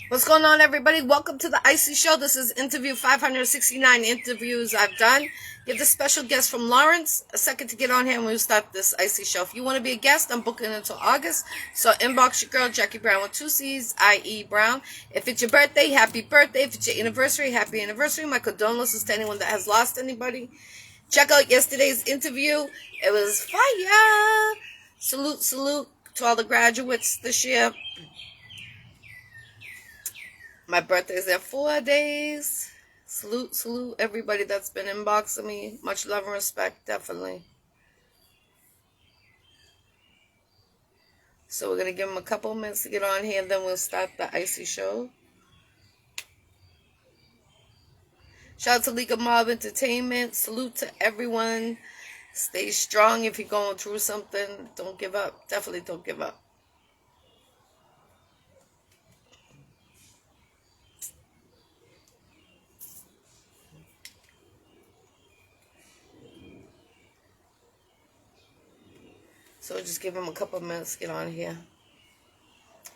What's going on, everybody? Welcome to the Iccy Showw. This is interview 569 interviews I've done. Give the special guest from Lawrence a second to get on here and we'll start this Iccy Showw. If you want to be a guest, I'm booking until August. So inbox your girl, Jackie Brown with two C's, I.E. Brown. If it's your birthday, happy birthday. If it's your anniversary, happy anniversary. My condolences to anyone that has lost anybody. Check out yesterday's interview. It was fire. Salute to all the graduates this year. My birthday's in 4 days. Salute everybody that's been inboxing me. Much love and respect, definitely. So we're going to give them a couple minutes to get on here, and then we'll start the Iccy Showw. Shout out to League of Mob Entertainment. Salute to everyone. Stay strong if you're going through something. Don't give up. Definitely don't give up. So just give them a couple minutes to get on here.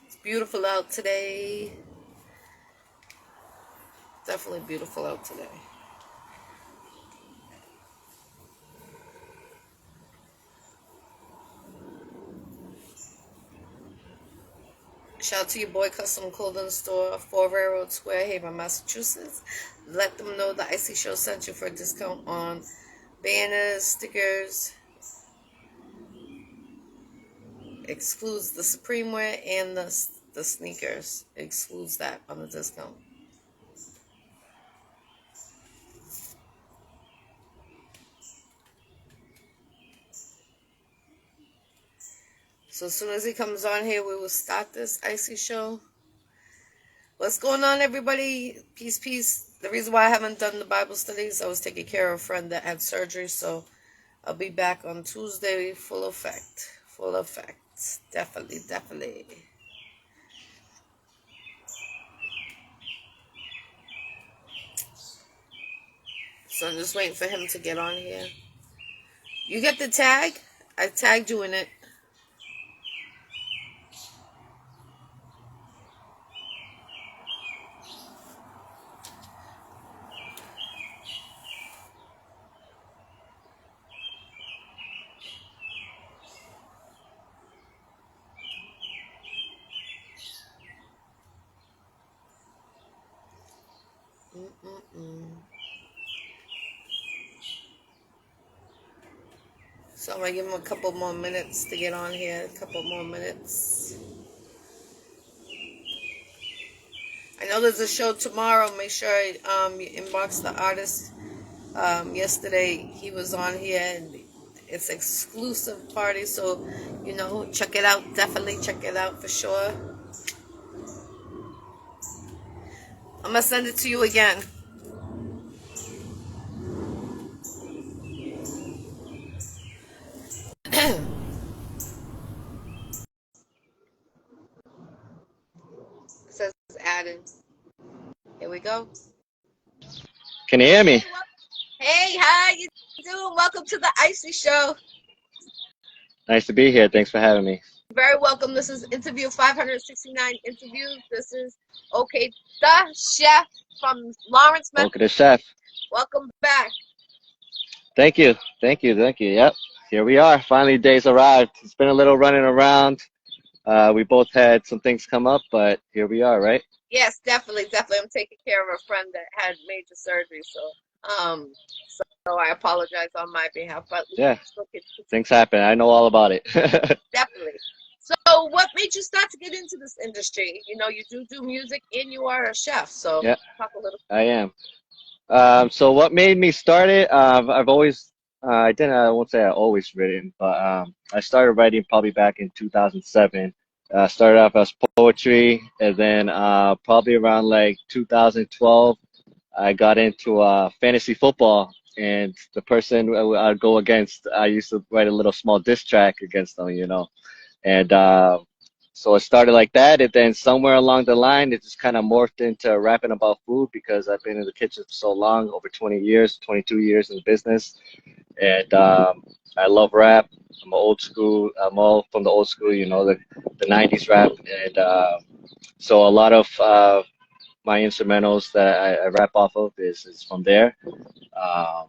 It's beautiful out today. Definitely beautiful out today. Shout out to your boy Custom Clothing Store, 4 Railroad Square, Haven, Massachusetts. Let them know the Iccy Showw sent you for a discount on banners, stickers. Excludes the Supreme wear and the sneakers. Excludes that on the discount. So as soon as he comes on here, we will start this Iccy Showw. What's going on, everybody? Peace, peace. The reason why I haven't done the Bible studies, I was taking care of a friend that had surgery, so I'll be back on Tuesday, full effect. Full effect. Definitely. So I'm just waiting for him to get on here. You get the tag? I tagged you in it. So I'm going to give him a couple more minutes to get on here. A couple more minutes. I know there's a show tomorrow. Make sure you inbox the artist. Yesterday he was on here and it's exclusive party. So, check it out. Definitely check it out for sure. I'm going to send it to you again. It says added. Here we go. Can you hear me? Hey, how you doing? Welcome to the Iccy Showw. Nice to be here. Thanks for having me. Very welcome. This is interview 569 interviews. This is Oka Dachef from Lawrence, Oka Dachef. Welcome back. Thank you. Yep. Here we are. Finally, days arrived. It's been a little running around. We both had some things come up, but here we are, right? Yes, definitely. I'm taking care of a friend that had major surgery, so I apologize on my behalf. But yeah, things happen. I know all about it. Definitely. So what made you start to get into this industry? You do music and you are a chef, so yeah, talk a little. I am. So what made me start it? I've always, I won't say I always written, but I started writing probably back in 2007. Started off as poetry, and then probably around like 2012, I got into fantasy football. And the person I'd go against, I used to write a little small diss track against them, And so it started like that, and then somewhere along the line, it just kind of morphed into rapping about food because I've been in the kitchen for so long, over 20 years, 22 years in the business, and I love rap. I'm all from the old school, the 90s rap, and So a lot of my instrumentals that I rap off of is from there. Um,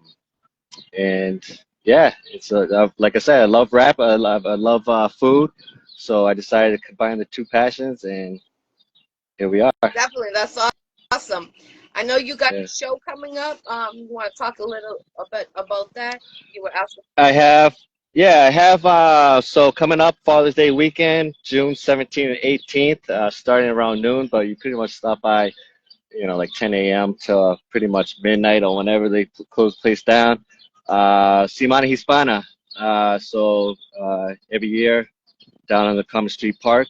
and yeah, it's like I said, I love rap. I love food. So I decided to combine the two passions, and here we are. Definitely, that's awesome. I know you got a Yeah. show coming up. You want to talk a bit about that? You were asking. I have, yeah, I have, so coming up Father's Day weekend, June 17th and 18th, starting around noon, but you pretty much stop by, like 10 a.m. to pretty much midnight or whenever they close the place down. Semana Hispana. Every year down in the Common Street Park,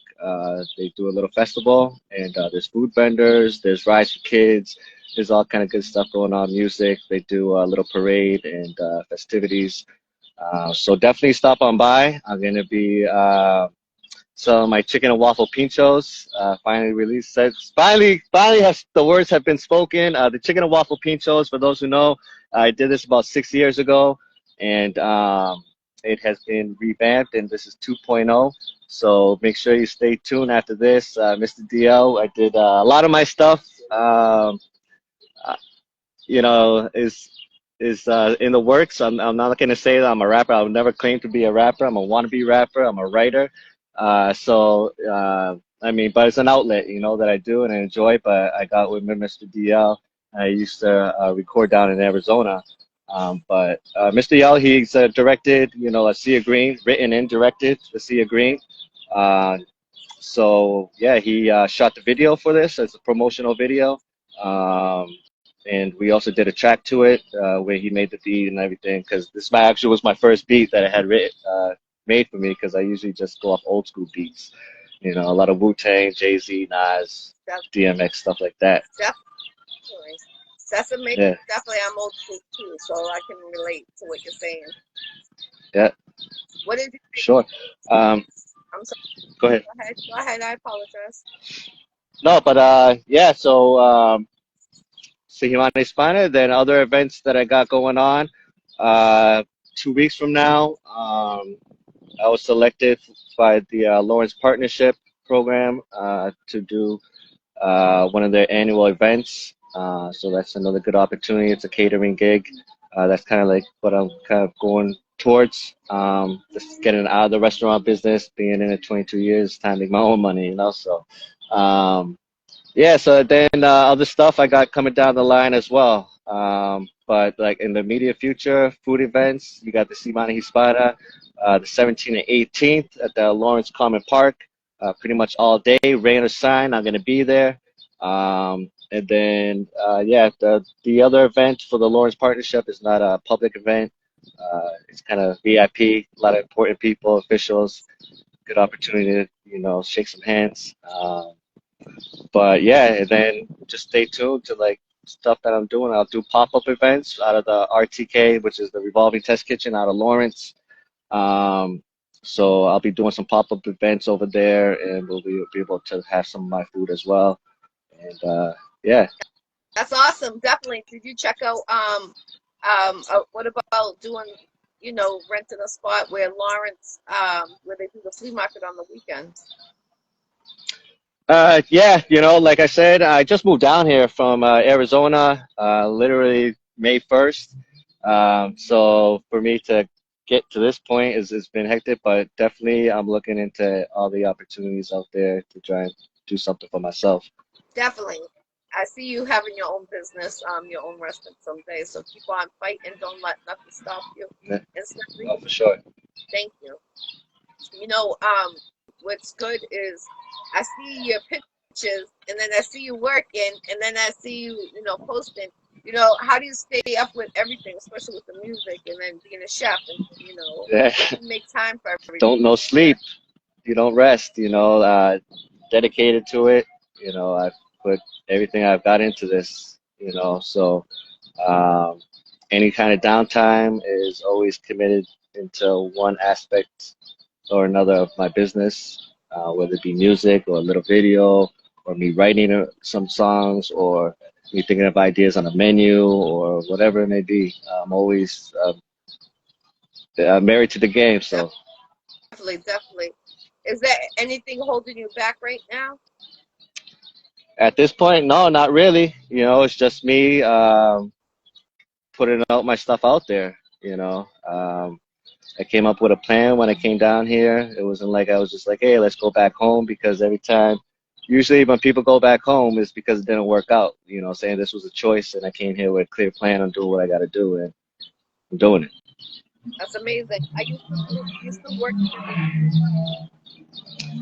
they do a little festival, and there's food vendors, there's rides for kids, there's all kind of good stuff going on, music. They do a little parade and festivities. So definitely stop on by. I'm gonna be selling my chicken and waffle pinchos. Finally released. Finally, has the words have been spoken. The chicken and waffle pinchos. For those who know, I did this about 6 years ago, and it has been revamped, and this is 2.0. So make sure you stay tuned after this. Mr. DL, I did a lot of my stuff. Uh, is in the works. I'm not going to say that I'm a rapper. I'll never claim to be a rapper. I'm a wannabe rapper. I'm a writer. I mean, but it's an outlet, that I do and I enjoy. But I got with Mr. DL. I used to record down in Arizona. But Mr. Yell, he's directed, A Sea of Green, written and directed A Sea of Green. Uh, so yeah, he shot the video for this as a promotional video. Um, and we also did a track to it where he made the beat and everything, because actually was my first beat that I had made for me, because I usually just go off old school beats, a lot of Wu-Tang, Jay-Z, Nas, DMX, stuff like that. Definitely. That's amazing. Yeah. Definitely, I'm old school too, so I can relate to what you're saying. Yeah. What did you think? Sure. I'm sorry. Go ahead. Go ahead. I apologize. No, but yeah, so Semana Hispana, then other events that I got going on. 2 weeks from now, I was selected by the Lawrence Partnership Program to do one of their annual events. So that's another good opportunity. It's a catering gig. That's kind of like what I'm kind of going towards. Just getting out of the restaurant business, being in it 22 years, time to make my own money. So, yeah. So then other stuff I got coming down the line as well. But like in the immediate future, food events, you got the Semana Hispana, the 17th and 18th at the Lawrence Common Park. Pretty much all day, rain or shine, I'm gonna be there. And then yeah, the other event for the Lawrence Partnership is not a public event. It's kind of VIP, a lot of important people, officials, good opportunity to shake some hands. But yeah, and then just stay tuned to like stuff that I'm doing. I'll do pop-up events out of the RTK, which is the Revolving Test Kitchen out of Lawrence. Um, so I'll be doing some pop-up events over there, and we'll be able to have some of my food as well. And yeah. That's awesome. Definitely. Did you check out what about doing, renting a spot where Lawrence where they do the flea market on the weekends? Yeah, like I said, I just moved down here from Arizona, literally May 1st. So for me to get to this point is been hectic, but definitely I'm looking into all the opportunities out there to try and do something for myself. Definitely. I see you having your own business, your own restaurant someday. So keep on fighting. Don't let nothing stop you. Yeah. Instantly. Oh, for sure. Thank you. What's good is I see your pictures, and then I see you working, and then I see you, posting. How do you stay up with everything, especially with the music, and then being a chef, and Yeah. make time for everything? Don't no sleep. You don't rest. Dedicated to it. I've put everything I've got into this. So um, any kind of downtime is always committed into one aspect or another of my business, whether it be music or a little video, or me writing some songs, or me thinking of ideas on a menu, or whatever it may be. I'm always married to the game. So Definitely, definitely. Is there anything holding you back right now? At this point, no, not really. You know, it's just me putting out my stuff out there. You know, I came up with a plan when I came down here. It wasn't like I was just like, hey, let's go back home because every time, usually when people go back home, it's because it didn't work out. You know, saying this was a choice and I came here with a clear plan on doing what I got to do and I'm doing it. That's amazing. You still working in the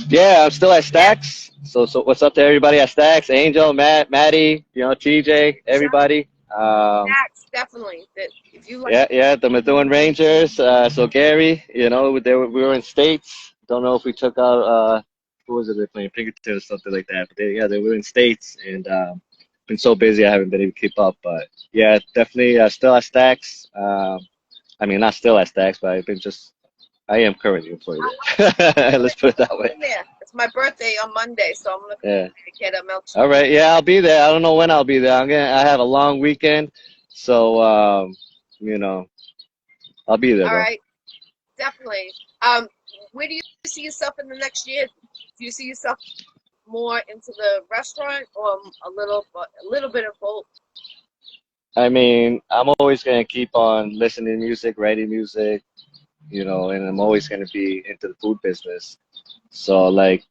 Yeah, I'm still at Stacks. So what's up to everybody at Stacks? Angel, Matt, Maddie, you know, TJ, everybody. tax? Definitely. That if you like, Yeah, the Methuen Rangers. So Gary, you know, we were in states. Don't know if we took out who was it? They're playing Pinkerton or something like that. But they were in states, and been so busy I haven't been able to keep up. But yeah, definitely still at Stacks. I mean, not still at Stacks, but I've been just I am currently employed there. Let's put it that way. there. It's my birthday on Monday, so I'm looking Yeah. to get a milkshake. All right. Yeah, I'll be there. I don't know when I'll be there. I have a long weekend, so you know, I'll be there All though. right, definitely. Where do you see yourself in the next year? Do you see yourself more into the restaurant or a little bit of both? I mean, I'm always gonna keep on listening to music, writing music, you know, and I'm always gonna be into the food business. So like,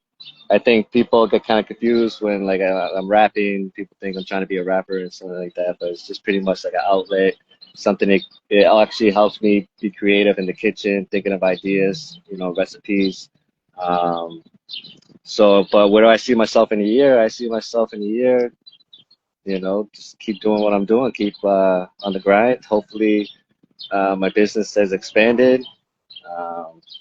I think people get kind of confused when like I'm rapping. People think I'm trying to be a rapper and something like that, but it's just pretty much like an outlet, something it actually helps me be creative in the kitchen, thinking of ideas, you know, recipes. Um, so, but where do I see myself in a year? I see myself in a year, you know, just keep doing what I'm doing, keep on the grind. Hopefully, my business has expanded.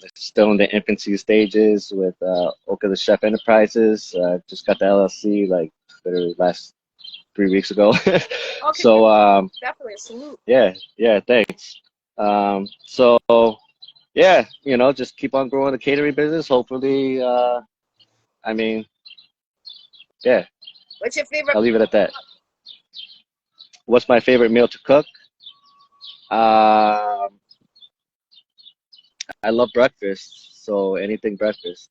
It's still in the infancy stages with Oka Dachef Enterprises. Just got the LLC like literally last 3 weeks ago. Okay, So definitely a salute. yeah, thanks. So yeah, you know, just keep on growing the catering business. Hopefully, I mean, yeah, What's your favorite? I'll leave it at that. What's my favorite meal to cook? Um, I love breakfast, so anything breakfast.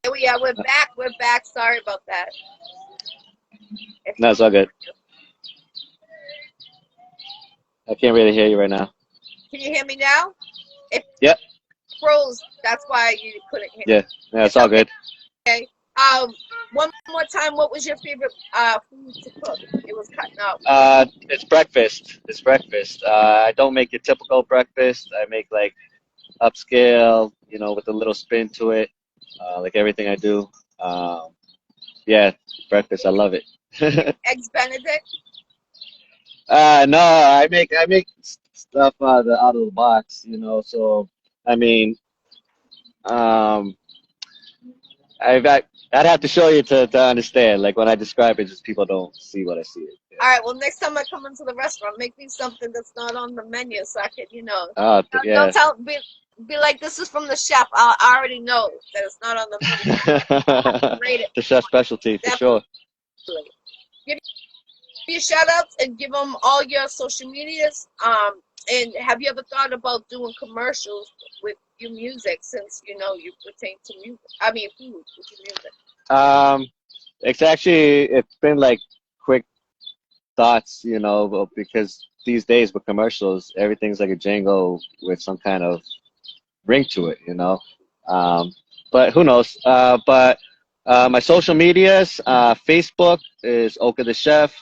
There we are. We're back. We're back. Sorry about that. If No, you it's all good. I can't really hear you right now. can you hear me now? It Yep, froze. That's why you couldn't hear. yeah, yeah, it's It's all good. okay. One more time. What was your favorite food to cook? It was cutting out. It's breakfast. It's breakfast. I don't make your typical breakfast. I make like upscale, you know, with a little spin to it, like everything I do. Um, yeah, breakfast. I love it. Eggs Benedict. No, I make stuff out of the box, you know. So I mean, um, I'd have to show you to understand. Like when I describe it, just people don't see what I see. Yeah. All right. Well, next time I come into the restaurant, make me something that's not on the menu, so I can, don't Yeah. tell. Be like, this is from the chef. I already know that it's not on the menu. Rate it The chef specialty for sure. definitely. Give your shout outs and give them all your social medias. And have you ever thought about doing commercials with your music since you pertain to music? I mean, food with your music. Um, it's been like quick thoughts, you know, because these days with commercials, everything's like a jingle with some kind of ring to it, you know. Um, but who knows? But my social medias, Facebook is Oka the Chef.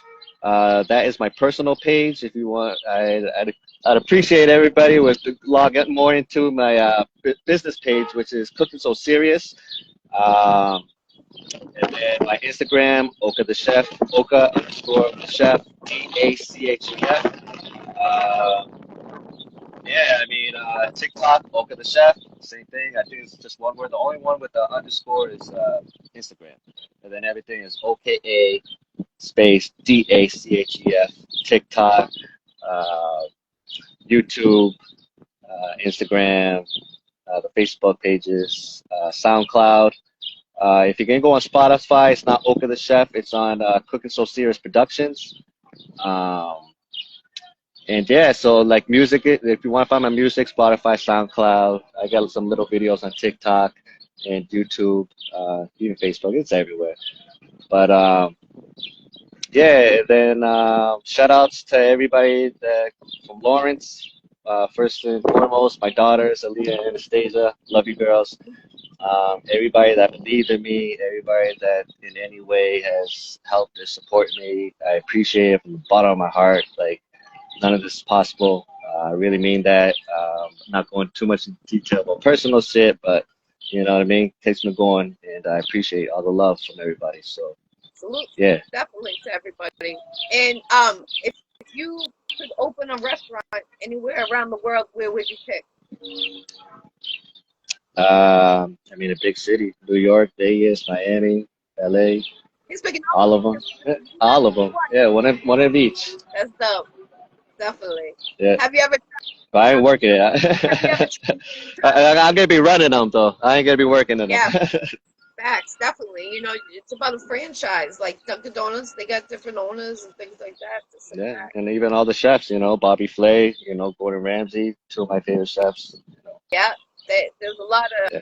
That is my personal page. If you want, I'd appreciate everybody would log in more into my business page, which is Cooking So Serious. Um, and then my Instagram, Oka the Chef, Oka underscore the Chef, Dachef. Uh, yeah, I mean, TikTok, Oka the Chef, same thing. I think it's just one word. The only one with the underscore is Instagram. And then everything is OKA space DACHEF, TikTok, uh, YouTube, Instagram, the Facebook pages, SoundCloud. If you can go on Spotify, it's not Oka Dachef. It's on Cooking So Serious Productions. Um, and yeah, so like music, if you want to find my music, Spotify, SoundCloud. I got some little videos on TikTok and YouTube, even Facebook. It's everywhere. But yeah, then shout outs to everybody from Lawrence. First and foremost, my daughters, Aaliyah and Anastasia. Love you girls. Everybody that believed in me, everybody that in any way has helped or supported me, I appreciate it from the bottom of my heart. Like, none of this is possible. I really mean that. I'm not going too much into detail about personal shit, but you know what I mean? Takes me going, and I appreciate all the love from everybody. So, Salute, yeah. definitely to everybody. And if you could open a restaurant anywhere around the world, where would you pick? I mean, a big city, New York, Vegas, Miami, LA, He's picking all of them. All of them. Yeah, one of each. That's dope. Definitely. Yeah. Have you ever? But I ain't working it. I'm gonna be running them though. I ain't gonna be working in them. Yeah, facts. Definitely. You know, it's about a franchise. Like Dunkin' Donuts, they got different owners and things like that. To sit Yeah, back. and even all the chefs, you know, Bobby Flay, you know, Gordon Ramsay, two of my favorite chefs. Yeah, there's a lot of Yeah.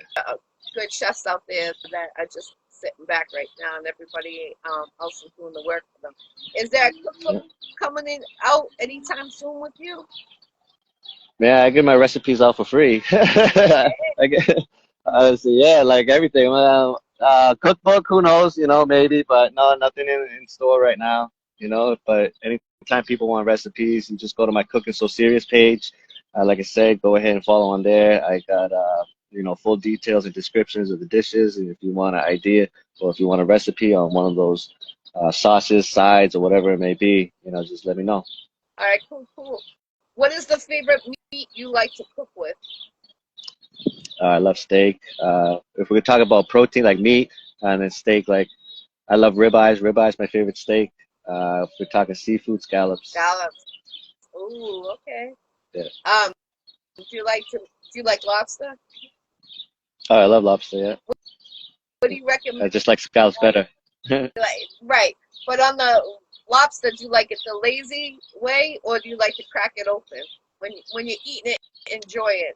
good chefs out there that are just sitting back right now, and everybody else is doing the work for them. Is there a cookbook coming in out anytime soon with you? Yeah, I give my recipes out for free. I get, honestly, yeah, like everything. Well, cookbook, who knows, you know, maybe, but no, nothing in store right now, you know. But anytime people want recipes, you just go to my Cooking So Serious page. Like I said, go ahead and follow on there. I got, you know, full details and descriptions of the dishes. And if you want an idea or if you want a recipe on one of those sauces, sides, or whatever it may be, you know, just let me know. All right, cool, cool. What is the favorite meat you like to cook with? I love steak. If we talk about protein like meat and then steak, like I love ribeyes. Ribeyes my favorite steak. If we're talking seafood, scallops. Scallops. Ooh, okay. Yeah. Do you like lobster? Oh, I love lobster. Yeah. What do you recommend? I just like scallops better. Right. But on the lobster, do you like it the lazy way, or do you like to crack it open when you're eating it? Enjoy it.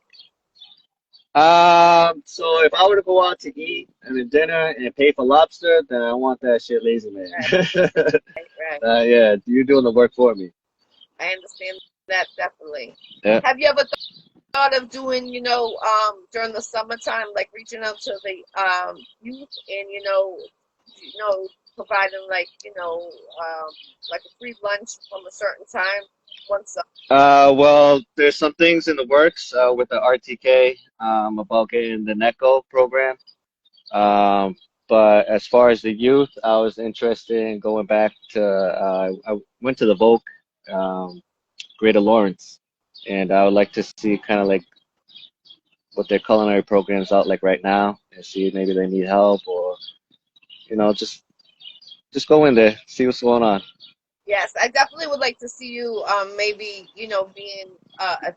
So if I were to go out to eat and then dinner and pay for lobster, then I want that shit lazy man. Right. Yeah, you're doing the work for me. I understand that definitely. Yeah. Have you ever thought of doing, during the summertime, like reaching out to the youth and providing like a free lunch from a certain time once Well, there's some things in the works with the RTK about getting the NECO program. Um, but as far as the youth, I was interested in going back to, I went to the Vogue, Greater Lawrence, and I would like to see kind of like what their culinary programs out like right now and see if maybe they need help or, you know, just go in there, see what's going on. Yes, I definitely would like to see you maybe, being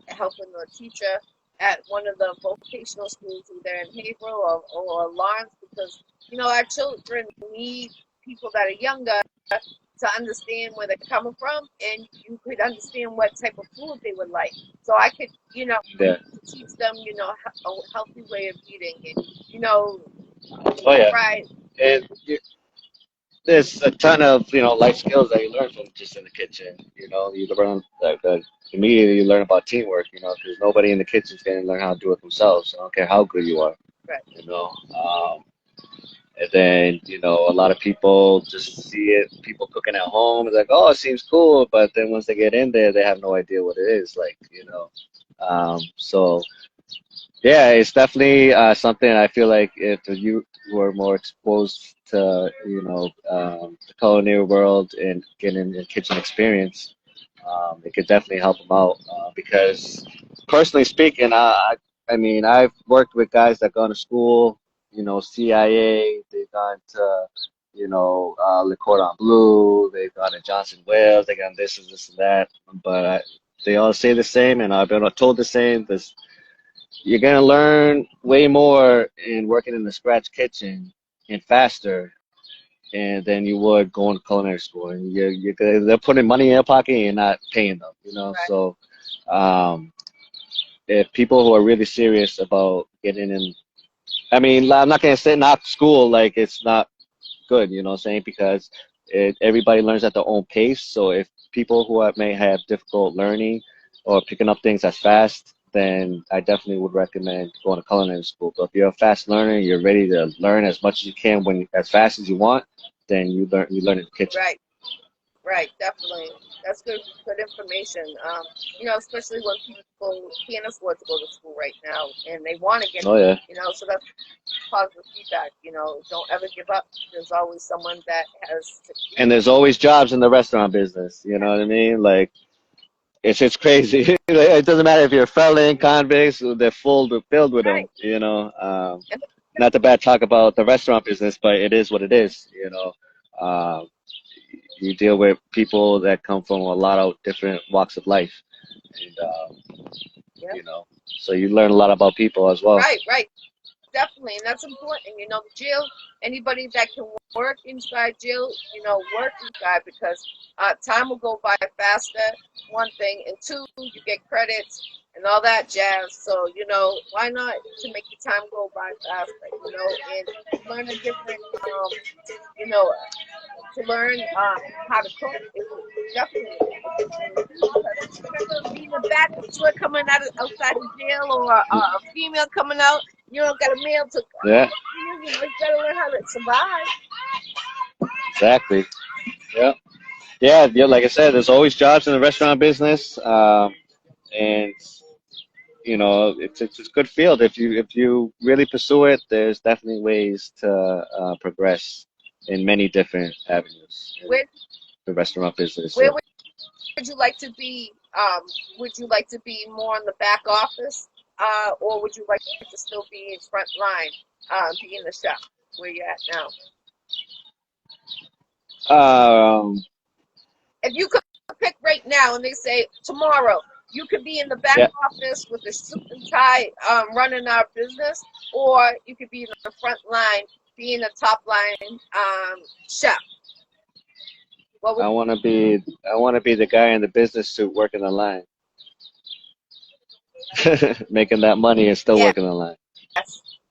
helping a teacher at one of the vocational schools either in Haverhill or Lawrence because, our children need people that are younger to understand where they're coming from and you could understand what type of food they would like. So I could, Yeah. teach them, a healthy way of eating and, Oh yeah. right. And there's a ton of life skills that you learn from just in the kitchen. You know, you learn like immediately you learn about teamwork. You know, because nobody in the kitchen is going to learn how to do it themselves. I don't care how good you are. Right. You know, and then a lot of people just see it. People cooking at home. It's like, oh, it seems cool, but then once they get in there, they have no idea what it is. Like, so. Yeah, it's definitely something I feel like if you were more exposed to, the culinary world and getting the kitchen experience, it could definitely help them out. Because personally speaking, I mean, I've worked with guys that gone to school, CIA, they've gone to, Le Cordon Bleu, they've gone to Johnson Wales, they gone this and that, but they all say the same, and I've been told the same. you're gonna learn way more in working in the scratch kitchen and faster and than you would going to culinary school. And they're putting money in your pocket and you're not paying them, you know. Right. So if people who are really serious about getting in, I mean, I'm not gonna say knock school like it's not good, you know what I'm saying? Because everybody learns at their own pace. So if people who may have difficult learning or picking up things as fast, then I definitely would recommend going to culinary school. But if you're a fast learner, you're ready to learn as much as you can as fast as you want, then you learn in the kitchen. Right. Right, definitely. That's good information. Especially when people can't afford to go to school right now and they want to get, Oh yeah. so that's positive feedback. Don't ever give up. There's always someone that has succeeded. And there's always jobs in the restaurant business. You know what I mean? Like it's crazy. It doesn't matter if you're a felon, convicts, they're filled with them. Right. You know. And Not to bad talk about the restaurant business, but it is what it is. You know. You deal with people that come from a lot of different walks of life, and yeah. So you learn a lot about people as well. Right. Definitely, and that's important. Jail, anybody that can work inside jail, work inside because time will go by faster, one thing, and two, you get credits and all that jazz. So, why not to make your time go by faster, and learn a different, to learn how to cook is definitely a good thing too. Because remember being a bachelor coming outside of jail or a female coming out, you don't got a male to. Yeah. You gotta learn how to survive. Exactly. Yeah. Yeah. Yeah. Like I said, there's always jobs in the restaurant business, and it's a good field if you really pursue it. There's definitely ways to progress in many different avenues in Where the restaurant business. where Yeah. would you like to be? Would you like to be more in the back office, or would you like to still be in front line, being the chef where you're at now? If you could pick right now, and they say tomorrow you could be in the back Yeah. office with a suit and tie, running our business, or you could be in the front line being a top line chef. I want to be the guy in the business suit working the line, making that money and still Yes, working the line.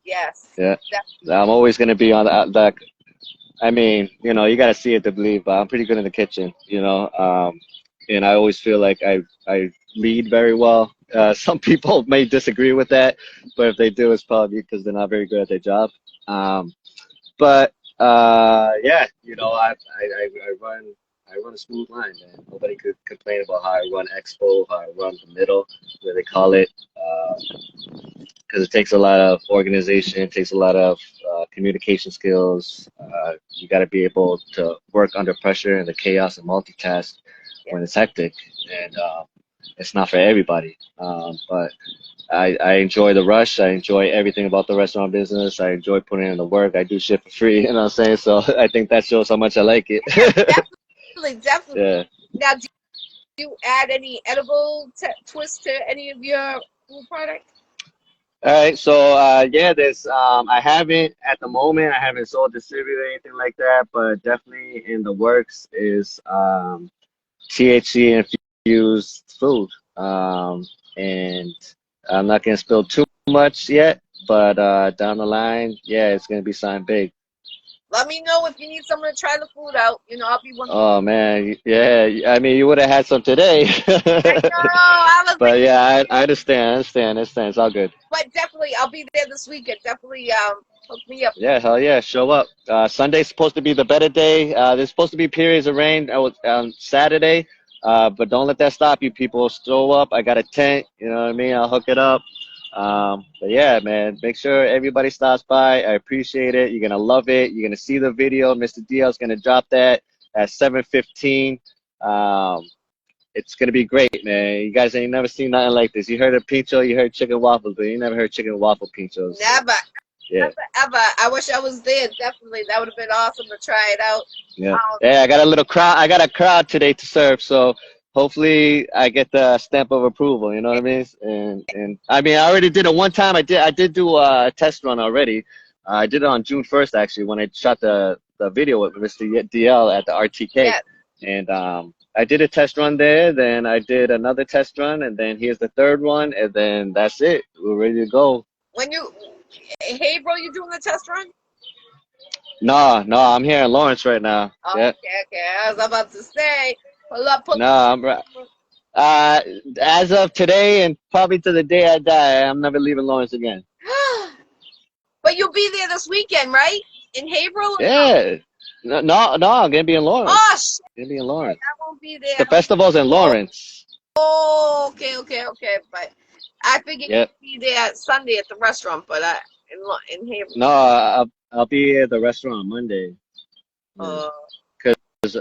yes. Yeah. That, I'm always gonna be on that. I mean, you gotta see it to believe, but I'm pretty good in the kitchen, and I always feel like I lead very well. Some people may disagree with that, but if they do, it's probably because they're not very good at their job. But yeah, I run a smooth line, man. Nobody could complain about how I run Expo, how I run the middle, where they call it, because it takes a lot of organization, it takes a lot of communication skills. You got to be able to work under pressure and the chaos and multitask when it's hectic, and it's not for everybody. But I enjoy the rush. I enjoy everything about the restaurant business. I enjoy putting in the work. I do shit for free, you know what I'm saying? So I think that shows how much I like it. definitely. Yeah. Now, do you add any edible twist to any of your food product? All right, so yeah, there's I haven't at the moment. I haven't sold, distributed, or anything like that, but definitely in the works is THC infused food. And I'm not gonna spill too much yet, but down the line, yeah, it's gonna be something big. Let me know if you need someone to try the food out. I'll be one. Oh man, yeah. I mean, you would have had some today. I know. I was But yeah, I understand. It's all good. But definitely, I'll be there this weekend. Definitely, hook me up. Yeah, hell yeah, show up. Sunday's supposed to be the better day. There's supposed to be periods of rain on Saturday, but don't let that stop you, people. Show up. I got a tent. You know what I mean? I'll hook it up. But yeah, man, make sure everybody stops by. I appreciate it. You're gonna love it. You're gonna see the video. Mr. Dial's gonna drop that at 7:15. It's gonna be great, man. You guys ain't never seen nothing like this. You heard of pincho, you heard chicken waffles, but you never heard chicken waffle pinchos. Never. Yeah. Never, ever. I wish I was there. Definitely, that would have been awesome to try it out. Yeah. Yeah, I got a little crowd. I got a crowd today to serve, so hopefully I get the stamp of approval. You know what I mean? And I mean, I already did it one time. I did do a test run already. I did it on June 1st actually when I shot the video with Mr. DL at the RTK, Yeah. and I did a test run there. Then I did another test run, and then here's the third one, and then that's it. We're ready to go. When you, hey, bro, you doing the test run? No, no, I'm here in Lawrence right now. Oh, Yeah. okay. I was about to say, pull up. No, I'm right. Uh, as of today and probably to the day I die, I'm never leaving Lawrence again. But you'll be there this weekend, right? In Haverhill? Yeah. No, no, no, I'm gonna be in Lawrence. Oh, shit, Gonna be in Lawrence. I won't be there. The festival's in Lawrence. Oh, okay. But I figured Yep. you'd be there Sunday at the restaurant, but in Haverhill. No, I'll be at the restaurant on Monday. Uh,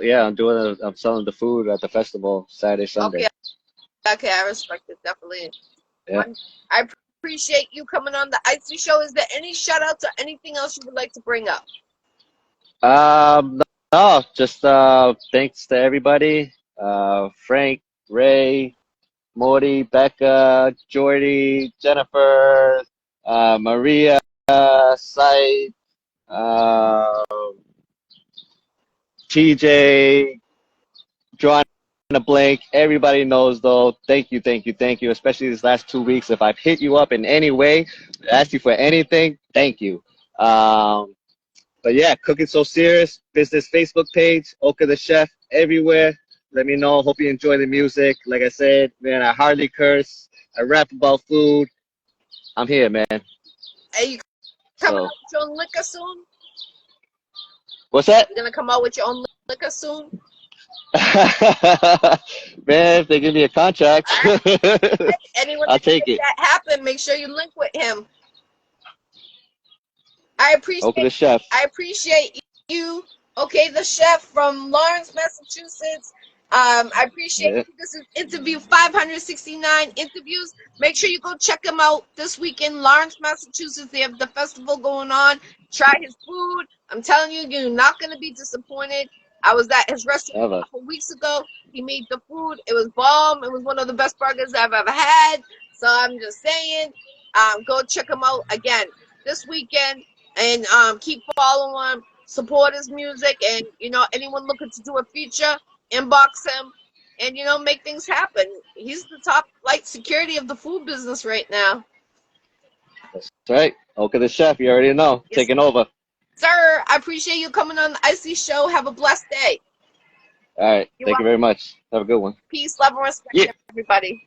Yeah, I'm selling the food at the festival Saturday, Sunday. okay, I respect it, definitely. Yeah. I appreciate you coming on the Iccy Show. Is there any shout outs or anything else you would like to bring up? No, just thanks to everybody. Frank, Ray, Morty, Becca, Jordy, Jennifer, Maria, Sai, TJ, drawing a blank. Everybody knows though. Thank you. Especially these last 2 weeks. If I've hit you up in any way, asked you for anything, thank you. But yeah, Cooking So Serious, business Facebook page, Oka Dachef, everywhere. Let me know. Hope you enjoy the music. Like I said, man, I hardly curse. I rap about food. I'm here, man. Are you coming out with your own liquor soon? What's that? You're gonna come out with your own liquor soon? Man, if they give me a contract, Anyone I'll that can take make it. that happen, make sure you link with him. I Oka Dachef. appreciate you. Okay, the chef from Lawrence, Massachusetts. I appreciate you. This is interview 569 interviews. Make sure you go check him out this weekend, Lawrence, Massachusetts. They have the festival going on. Try his food. I'm telling you, you're not going to be disappointed. I was at his restaurant a couple weeks ago. He made the food. It was bomb. It was one of the best burgers I've ever had. So I'm just saying, go check him out again this weekend. And keep following him, support his music, and anyone looking to do a feature, inbox him, and make things happen. He's the top light security of the food business right now. That's right. Oka Dachef, you already know. Yes, Taking over. sir. I appreciate you coming on the Iccy Show. Have a blessed day. All right. Thank you very much. Have a good one. Peace, love, and respect, everybody.